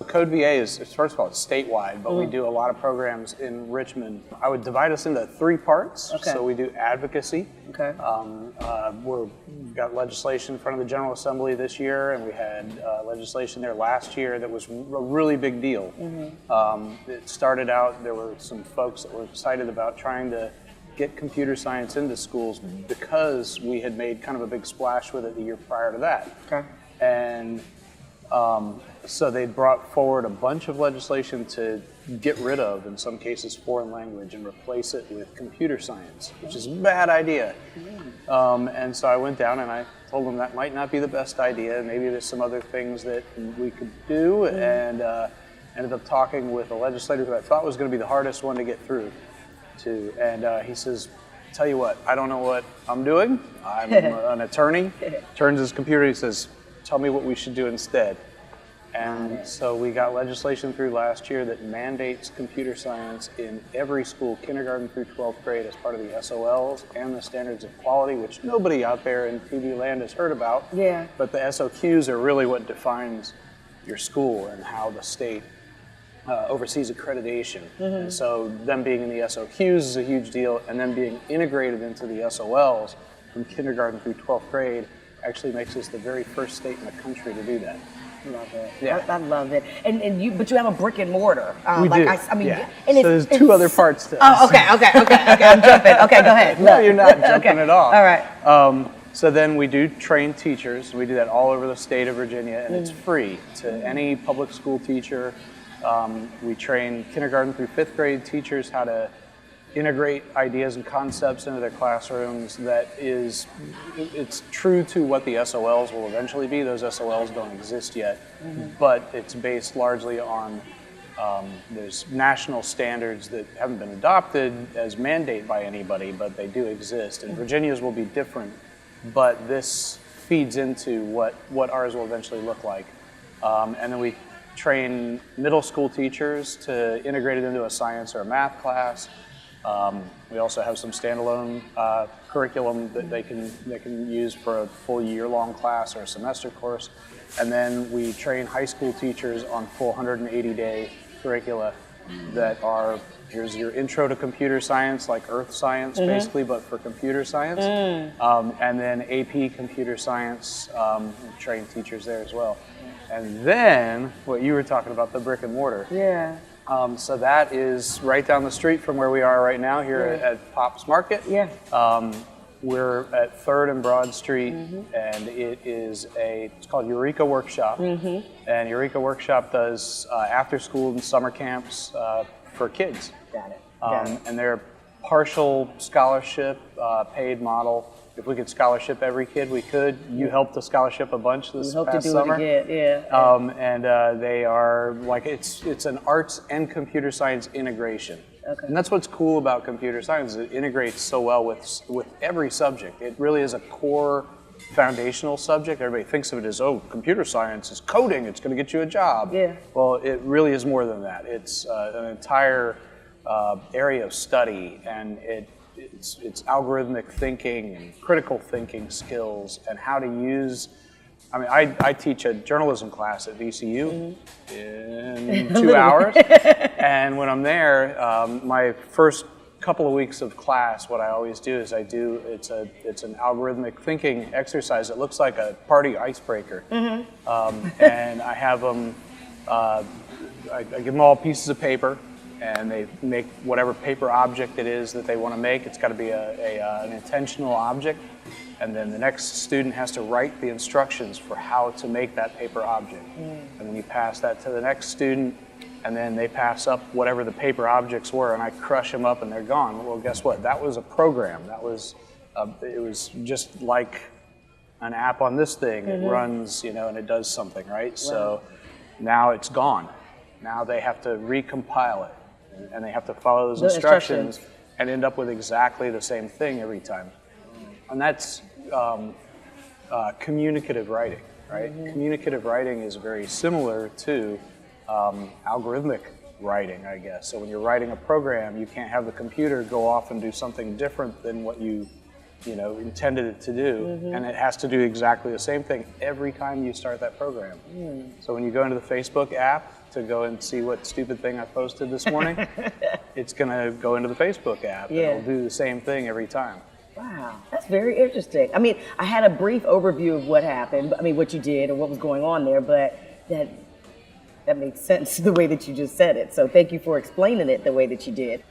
Code VA is, first of all, it's statewide, but we do a lot of programs in Richmond. I would divide us into 3 parts. Okay. So we do advocacy. Okay. We've got legislation in front of the General Assembly this year, and we had legislation there last year that was a really big deal. It started out, there were some folks that were excited about trying to get computer science into schools because we had made kind of a big splash with it the year prior to that. Okay. And so they brought forward a bunch of legislation to get rid of, in some cases, foreign language and replace it with computer science, which is a bad idea. And so I went down and I told them that might not be the best idea. Maybe there's some other things that we could do, and ended up talking with a legislator who I thought was going to be the hardest one to get through to. And he says, tell you what, I don't know what I'm doing. I'm an attorney. Turns his computer, he says, tell me what we should do instead. And so we got legislation through last year that mandates computer science in every school, kindergarten through 12th grade, as part of the SOLs and the standards of quality, which nobody out there in TV land has heard about. Yeah. But the SOQs are really what defines your school and how the state oversees accreditation. And so them being in the SOQs is a huge deal, and then being integrated into the SOLs from kindergarten through 12th grade actually makes us the very first state in the country to do that. Love it. Yeah. I love it. But you have a brick and mortar. We like do. I mean, yeah. and so there's 2 other parts to Oh, okay. I'm jumping. Okay, go ahead. No, you're not jumping at all. All right. So then we do train teachers. We do that all over the state of Virginia, and it's free to any public school teacher. We train kindergarten through 5th grade teachers how to integrate ideas and concepts into their classrooms it's true to what the SOLs will eventually be. Those SOLs don't exist yet, but it's based largely on there's national standards that haven't been adopted as mandate by anybody, but they do exist, and Virginia's will be different, but this feeds into what ours will eventually look like. And then we train middle school teachers to integrate it into a science or a math class. We also have some standalone curriculum that they can use for a full year-long class or a semester course. And then we train high school teachers on full 180-day curricula that are, here's your intro to computer science, like earth science basically, but for computer science. And then AP computer science, we train teachers there as well. And then what you were talking about, the brick and mortar. Yeah. So that is right down the street from where we are right now here at Pop's Market. Yeah. We're at 3rd and Broad Street, and it's called Eureka Workshop. And Eureka Workshop does after school and summer camps for kids. Got it. And they're partial scholarship, paid model. If we could scholarship every kid, we could. You helped to scholarship a bunch this past summer. We hope to do it again, yeah. And they are like, it's an arts and computer science integration. Okay. And that's what's cool about computer science. It integrates so well with every subject. It really is a core foundational subject. Everybody thinks of it as, oh, computer science is coding, it's going to get you a job. Yeah. Well, it really is more than that. It's an entire area of study, and it's algorithmic thinking and critical thinking skills and how to use. I mean, I teach a journalism class at VCU in 2 hours, and when I'm there, my first couple of weeks of class, what I always do is it's an algorithmic thinking exercise. It looks like a party icebreaker, and I have them. I give them all pieces of paper, and they make whatever paper object it is that they want to make. It's got to be an intentional object, and then the next student has to write the instructions for how to make that paper object. And then you pass that to the next student, and then they pass up whatever the paper objects were, and I crush them up and they're gone. Well, guess what? That was a program. It was just like an app on this thing. It runs, and it does something, right? Wow. So now it's gone. Now they have to recompile it, and they have to follow those instructions and end up with exactly the same thing every time. And that's communicative writing, right? Communicative writing is very similar to algorithmic writing, I guess. So when you're writing a program, you can't have the computer go off and do something different than what you intended it to do, and it has to do exactly the same thing every time you start that program. So when you go into the Facebook app to go and see what stupid thing I posted this morning, it's going to go into the Facebook app, and it'll do the same thing every time. Wow, that's very interesting. I mean, I had a brief overview of what happened, what you did and what was going on there, but that makes sense the way that you just said it. So thank you for explaining it the way that you did.